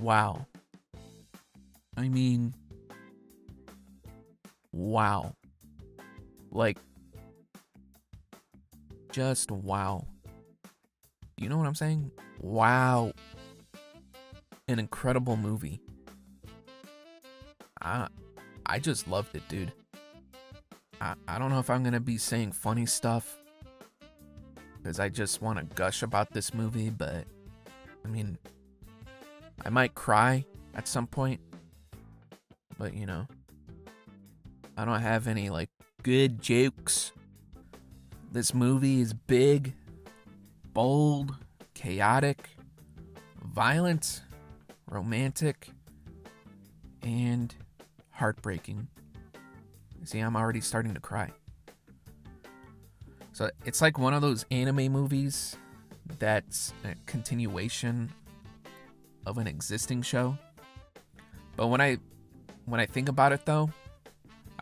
Wow. I mean, wow. Like, just wow. You know what I'm saying? Wow. An incredible movie. I I just loved it, dude. I don't know if I'm gonna be saying funny stuff because I just want to gush about this movie, but I mean, I might cry at some point, but I don't have any like good jokes. This movie is big, bold, chaotic, violent, romantic, and heartbreaking. See, I'm already starting to cry. So it's like one of those anime movies that's a continuation of an existing show. But when I think about it though,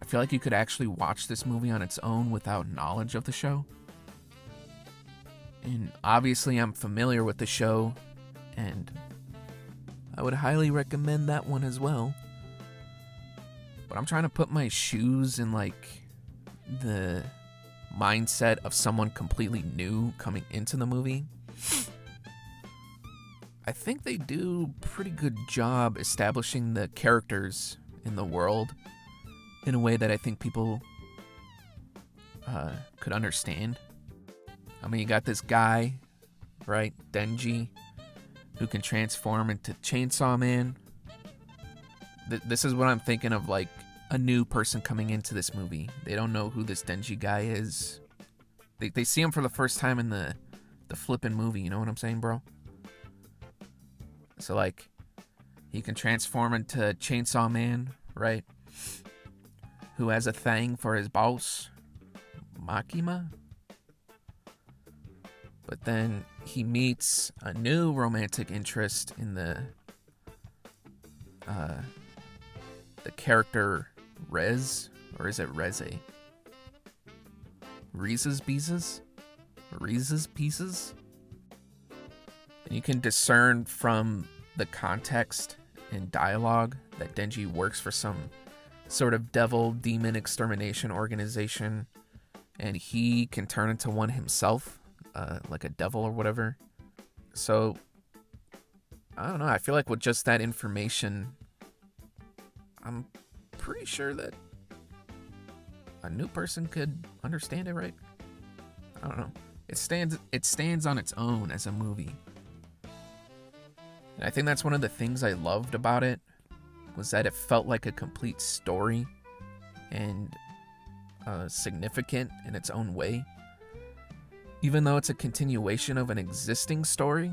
I feel like you could actually watch this movie on its own without knowledge of the show. And obviously I'm familiar with the show, and I would highly recommend that one as well. But I'm trying to put my shoes in like the mindset of someone completely new coming into the movie. I think they do a pretty good job establishing the characters in the world in a way that I think people could understand. I mean, you got this guy, right, Denji, who can transform into Chainsaw Man. This is what I'm thinking of, like a new person coming into this movie. They don't know who this Denji guy is. They see him for the first time in the flippin' movie. You know what I'm saying, bro? So like, he can transform into Chainsaw Man, right? Who has a thing for his boss, Makima. But then he meets a new romantic interest in the character Reze, or is it Reze? Reese's Pieces? Reese's Pieces? And you can discern from the context and dialogue that Denji works for some sort of devil demon extermination organization, and he can turn into one himself, like a devil or whatever. So I don't know, I feel like with just that information, I'm pretty sure that a new person could understand it, right? I don't know. It stands on its own as a movie. And I think that's one of the things I loved about it, was that it felt like a complete story and significant in its own way. Even though it's a continuation of an existing story,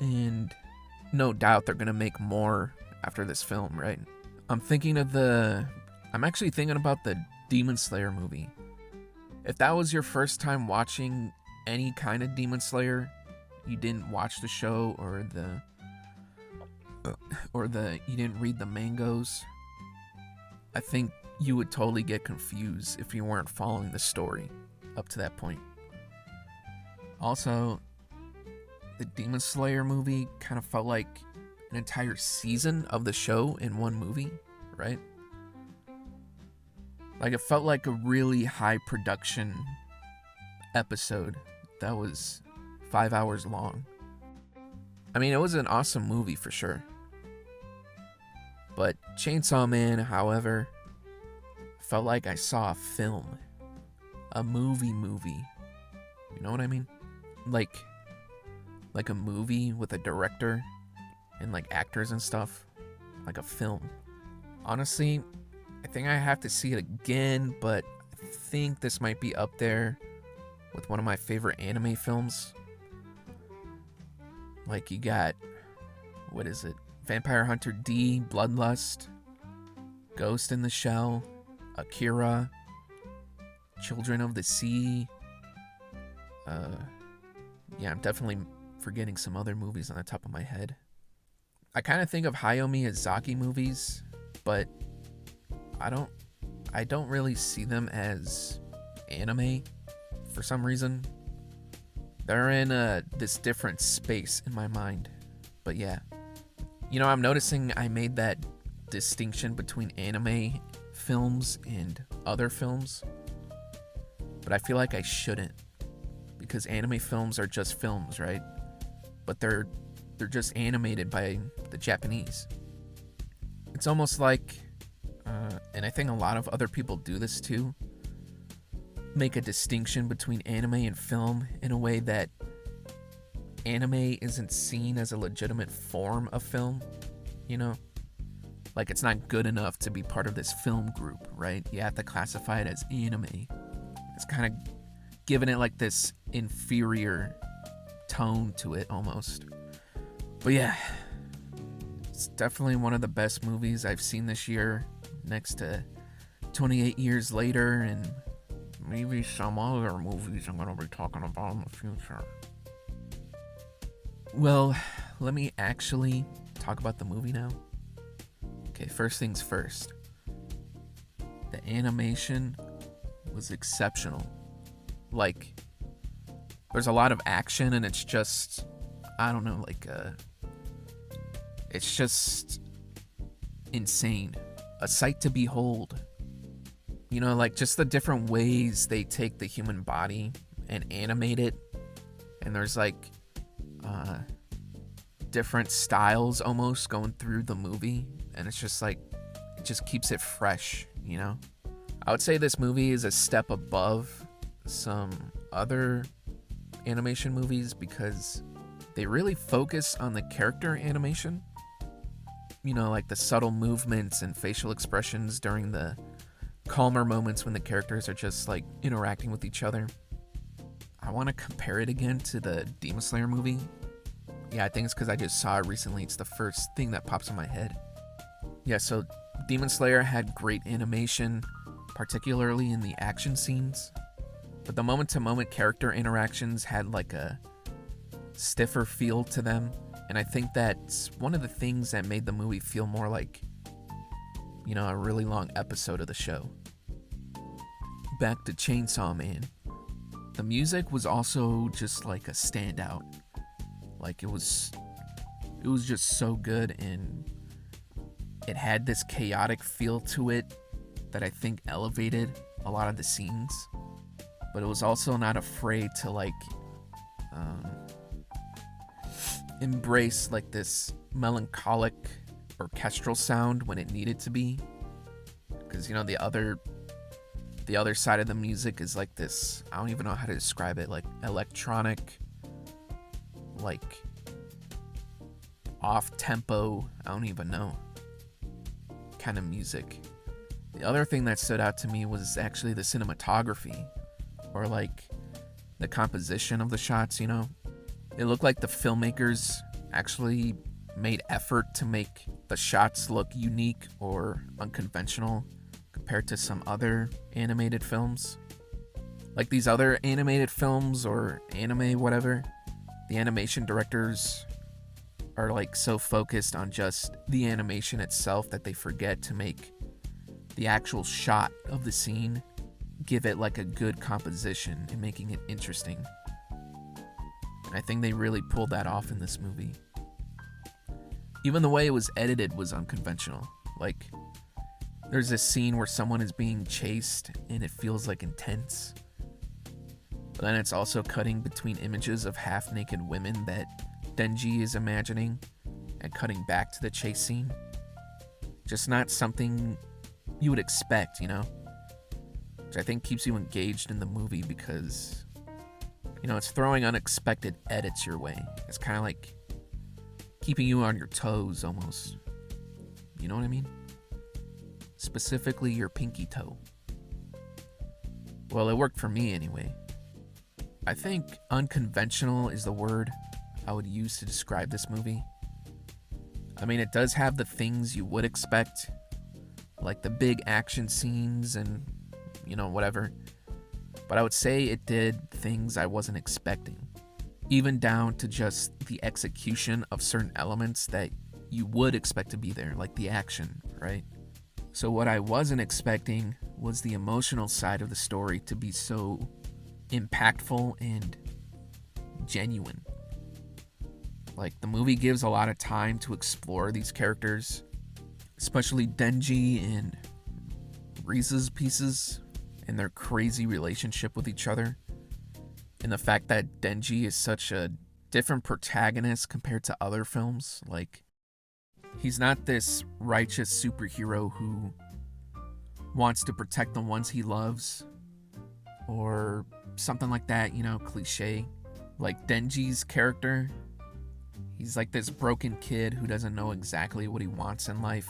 and no doubt they're going to make more after this film, right? I'm actually thinking about the Demon Slayer movie. If that was your first time watching any kind of Demon Slayer, you didn't watch the show or you didn't read the mangas, I think you would totally get confused if you weren't following the story up to that point. Also, the Demon Slayer movie kind of felt like an entire season of the show in one movie, right? Like, it felt like a really high production episode that was 5 hours long. I mean, it was an awesome movie for sure. But Chainsaw Man, however, felt like I saw a film. A movie. You know what I mean? Like a movie with a director and like actors and stuff. Like a film. Honestly, I think I have to see it again, but I think this might be up there with one of my favorite anime films. Like, you got, what is it? Vampire Hunter D, Bloodlust, Ghost in the Shell, Akira, Children of the Sea. Yeah, I'm definitely forgetting some other movies on the top of my head. I kind of think of Hayao Miyazaki movies, but I don't really see them as anime for some reason. They're in this different space in my mind. But yeah, I'm noticing I made that distinction between anime films and other films, but I feel like I shouldn't, because anime films are just films, right? But they're just animated by the Japanese. It's almost like, and I think a lot of other people do this too, make a distinction between anime and film in a way that anime isn't seen as a legitimate form of film, you know? Like, it's not good enough to be part of this film group, right? You have to classify it as anime. It's kind of giving it like this inferior tone to it almost. But yeah, it's definitely one of the best movies I've seen this year, next to 28 Years Later and maybe some other movies I'm going to be talking about in the future. Well, let me actually talk about the movie now. Okay, first things first. The animation was exceptional. Like, there's a lot of action and it's just, I don't know, like, it's just insane. A sight to behold. Like, just the different ways they take the human body and animate it. And there's, like, different styles almost going through the movie. And it's just, like, it just keeps it fresh, I would say this movie is a step above some other animation movies because they really focus on the character animation. Like the subtle movements and facial expressions during the calmer moments when the characters are just like interacting with each other. I want to compare it again to the Demon Slayer movie. Yeah, I think it's because I just saw it recently. It's the first thing that pops in my head. Yeah, so Demon Slayer had great animation, particularly in the action scenes. But the moment-to-moment character interactions had like a stiffer feel to them. And I think that's one of the things that made the movie feel more like, a really long episode of the show. Back to Chainsaw Man. The music was also just like a standout. Like, it was just so good, and it had this chaotic feel to it that I think elevated a lot of the scenes. But it was also not afraid to like embrace like this melancholic orchestral sound when it needed to be, because the other side of the music is like this, I don't even know how to describe it, like electronic, like off tempo, I don't even know, kind of music. The other thing that stood out to me was actually the cinematography, or like the composition of the shots. It looked like the filmmakers actually made effort to make the shots look unique or unconventional compared to some other animated films. Like these other animated films or anime, whatever, the animation directors are like so focused on just the animation itself that they forget to make the actual shot of the scene give it like a good composition and making it interesting. And I think they really pulled that off in this movie. Even the way it was edited was unconventional. Like, there's this scene where someone is being chased and it feels like intense. But then it's also cutting between images of half-naked women that Denji is imagining and cutting back to the chase scene. Just not something you would expect, Which I think keeps you engaged in the movie because, it's throwing unexpected edits your way. It's kind of like keeping you on your toes almost. You know what I mean? Specifically your pinky toe. Well, it worked for me anyway. I think unconventional is the word I would use to describe this movie. I mean, it does have the things you would expect, like the big action scenes and, whatever. But I would say it did things I wasn't expecting. Even down to just the execution of certain elements that you would expect to be there, like the action, right? So what I wasn't expecting was the emotional side of the story to be so impactful and genuine. Like, the movie gives a lot of time to explore these characters, especially Denji and Reze's pieces and their crazy relationship with each other. And the fact that Denji is such a different protagonist compared to other films. Like, he's not this righteous superhero who wants to protect the ones he loves or something like that, you know, cliche. Like, Denji's character, he's like this broken kid who doesn't know exactly what he wants in life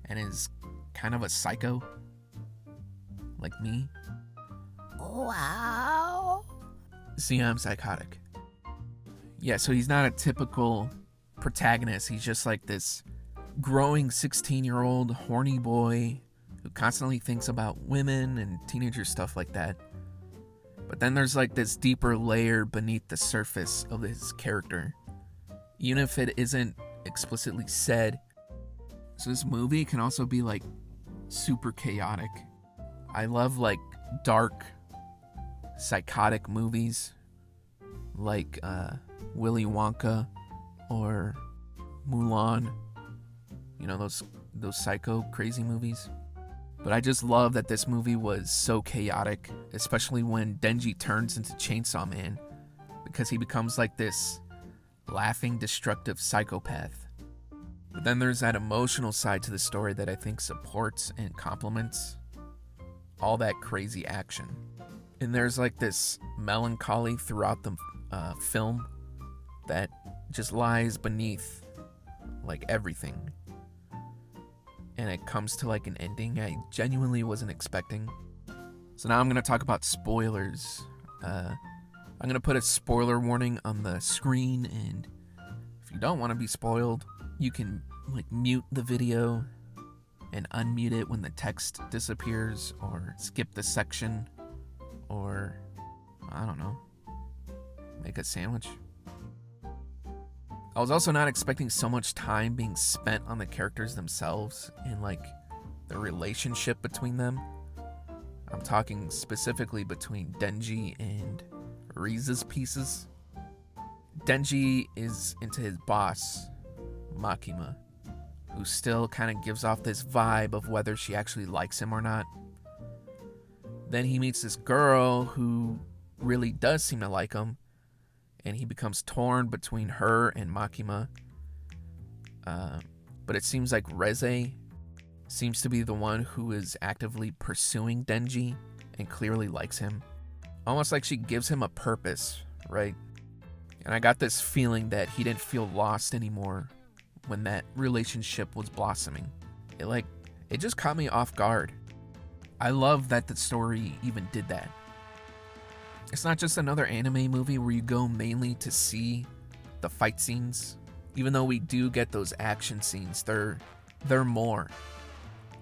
and is kind of a psycho, like me. Wow. See, I'm psychotic. Yeah, so he's not a typical protagonist. He's just like this growing 16-year-old horny boy who constantly thinks about women and teenager stuff like that. But then there's like this deeper layer beneath the surface of his character, even if it isn't explicitly said. So this movie can also be like super chaotic. I love like dark, psychotic movies like Willy Wonka or Mulan. You know, those psycho crazy movies. But I just love that this movie was so chaotic, especially when Denji turns into Chainsaw Man, because he becomes like this laughing, destructive psychopath. But then there's that emotional side to the story that I think supports and complements all that crazy action. And there's like this melancholy throughout the film that just lies beneath like everything. And it comes to like an ending I genuinely wasn't expecting. So now I'm going to talk about spoilers. I'm going to put a spoiler warning on the screen, and if you don't want to be spoiled, you can like mute the video and unmute it when the text disappears, or skip the section, or I don't know, make a sandwich. I was also not expecting so much time being spent on the characters themselves and like the relationship between them. I'm talking specifically between Denji and Reze's pieces. Denji is into his boss, Makima, who still kind of gives off this vibe of whether she actually likes him or not. Then he meets this girl who really does seem to like him, and he becomes torn between her and Makima. But it seems like Reze seems to be the one who is actively pursuing Denji and clearly likes him. Almost like she gives him a purpose, right? And I got this feeling that he didn't feel lost anymore when that relationship was blossoming. It just caught me off guard. I love that the story even did that. It's not just another anime movie where you go mainly to see the fight scenes. Even though we do get those action scenes, they're more.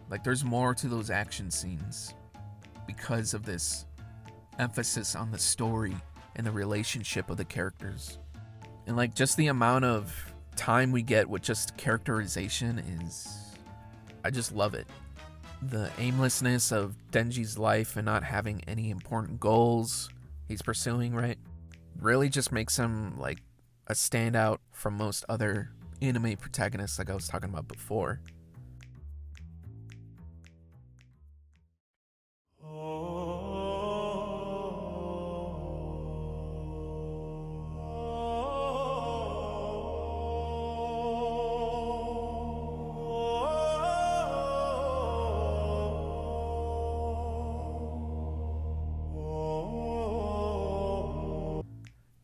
Like, there's more to those action scenes because of this emphasis on the story and the relationship of the characters. And like, just the amount of time we get with just characterization I just love it. The aimlessness of Denji's life and not having any important goals he's pursuing, right, really just makes him like a standout from most other anime protagonists like I was talking about before.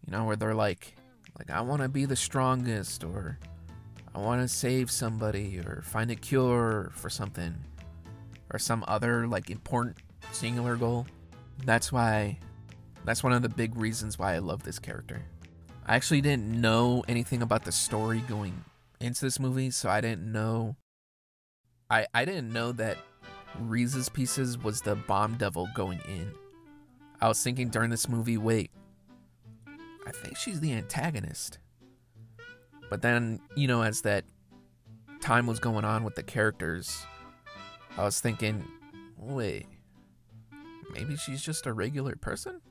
You know, where they're like I want to be the strongest, or I want to save somebody, or find a cure for something, or some other like important singular goal. That's one of the big reasons why I love this character. I actually didn't know anything about the story going into this movie, so I didn't know that Reze's pieces was the bomb devil going in. I was thinking during this movie, wait, I think she's the antagonist. But then, you know, as that time was going on with the characters, I was thinking, wait, maybe she's just a regular person?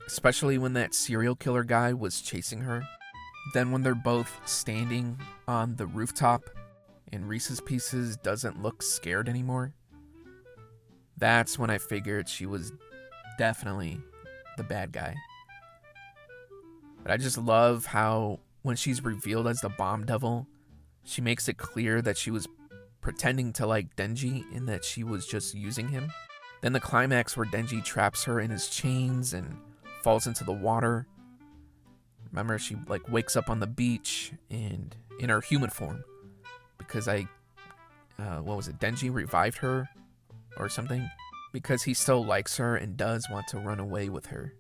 Especially when that serial killer guy was chasing her. Then when they're both standing on the rooftop and Reese's Pieces doesn't look scared anymore, that's when I figured she was definitely the bad guy. But I just love how when she's revealed as the bomb devil, she makes it clear that she was pretending to like Denji and that she was just using him. Then the climax where Denji traps her in his chains and falls into the water. Remember, she like wakes up on the beach and in her human form because what was it? Denji revived her or something because he still likes her and does want to run away with her.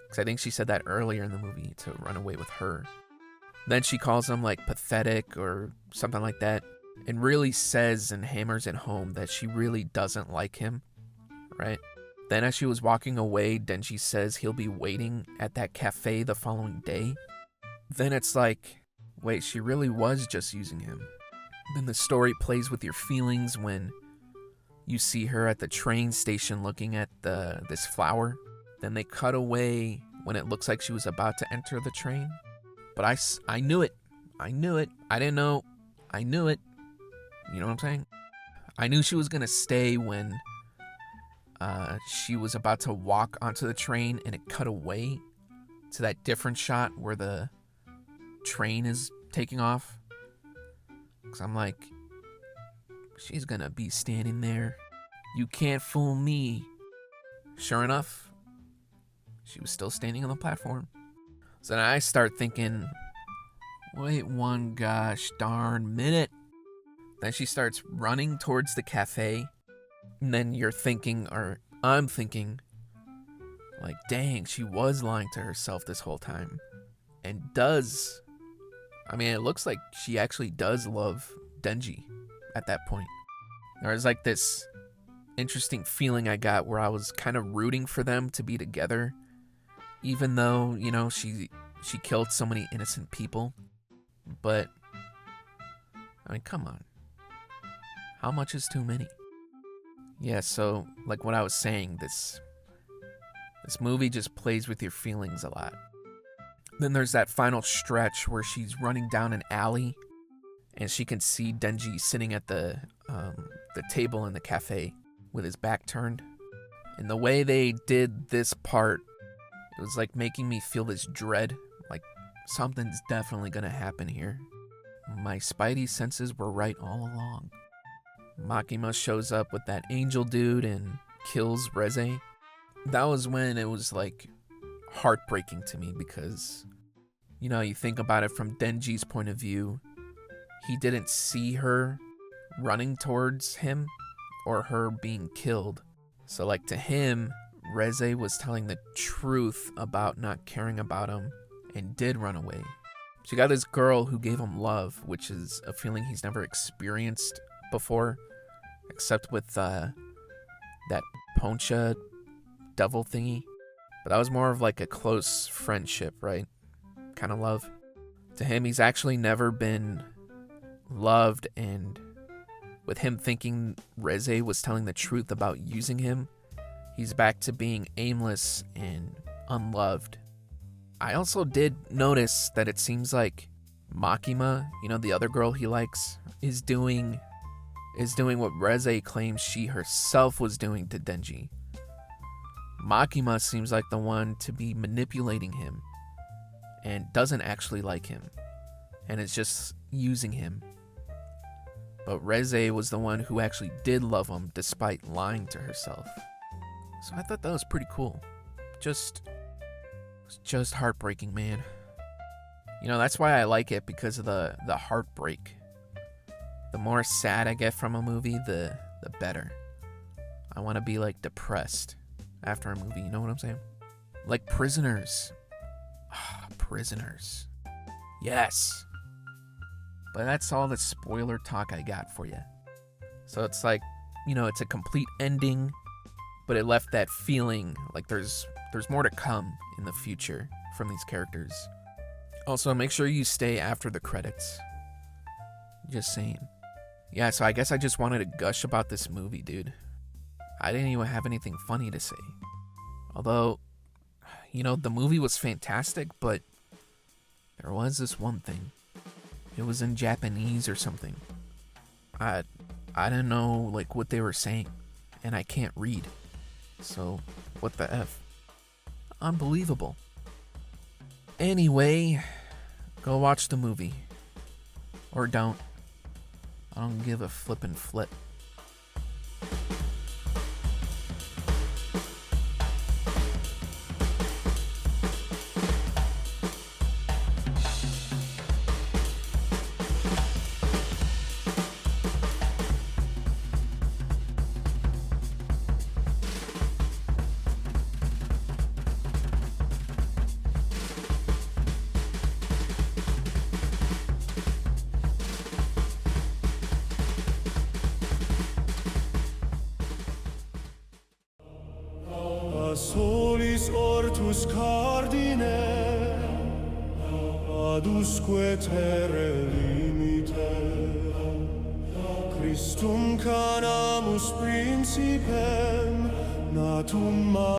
Because I think she said that earlier in the movie, to run away with her. Then she calls him like pathetic or something like that and really says and hammers it home that she really doesn't like him, right? Then as she was walking away, Denji says he'll be waiting at that cafe the following day. Then it's like, wait, she really was just using him. Then the story plays with your feelings when you see her at the train station looking at this flower. Then they cut away when it looks like she was about to enter the train. But I knew it. I knew it. I didn't know. I knew it. You know what I'm saying? I knew she was going to stay when she was about to walk onto the train and it cut away to that different shot where the train is taking off. Because I'm like, she's going to be standing there. You can't fool me. Sure enough, she was still standing on the platform. So then I start thinking, wait one gosh darn minute. Then she starts running towards the cafe. And then you're thinking, or I'm thinking, like, dang, she was lying to herself this whole time. And it looks like she actually does love Denji at that point. There was like this interesting feeling I got where I was kind of rooting for them to be together. Even though, she killed so many innocent people. But, come on. How much is too many? Yeah, so, like what I was saying, this movie just plays with your feelings a lot. Then there's that final stretch where she's running down an alley and she can see Denji sitting at the table in the cafe with his back turned. And the way they did this part, it was like making me feel this dread, like something's definitely gonna happen here. My spidey senses were right all along. Makima shows up with that angel dude and kills Reze. That was when it was like heartbreaking to me because, you think about it from Denji's point of view. He didn't see her running towards him or her being killed. So like to him, Reze was telling the truth about not caring about him and did run away. She got this girl who gave him love, which is a feeling he's never experienced before, except with that Poncha devil thingy. But that was more of like a close friendship, right? Kind of love. To him, he's actually never been loved, and with him thinking Reze was telling the truth about using him, he's back to being aimless and unloved. I also did notice that it seems like Makima, the other girl he likes, is doing what Reze claims she herself was doing to Denji. Makima seems like the one to be manipulating him and doesn't actually like him and is just using him. But Reze was the one who actually did love him despite lying to herself. So I thought that was pretty cool. Just heartbreaking, man. That's why I like it, because of the heartbreak. The more sad I get from a movie, the better. I want to be like depressed after a movie, you know what I'm saying? Like Prisoners. Prisoners. Yes. But that's all the spoiler talk I got for you. So it's like, it's a complete ending, but it left that feeling like there's more to come in the future from these characters. Also, make sure you stay after the credits. Just saying. Yeah, so I guess I just wanted to gush about this movie, dude. I didn't even have anything funny to say. Although, the movie was fantastic, but There was this one thing. It was in Japanese or something. I didn't know like what they were saying, and I can't read. So, what the F? Unbelievable. Anyway, go watch the movie. Or don't. I don't give a flippin' flip. Solis ortus cardine adusque terre limite Christum canamus principem natum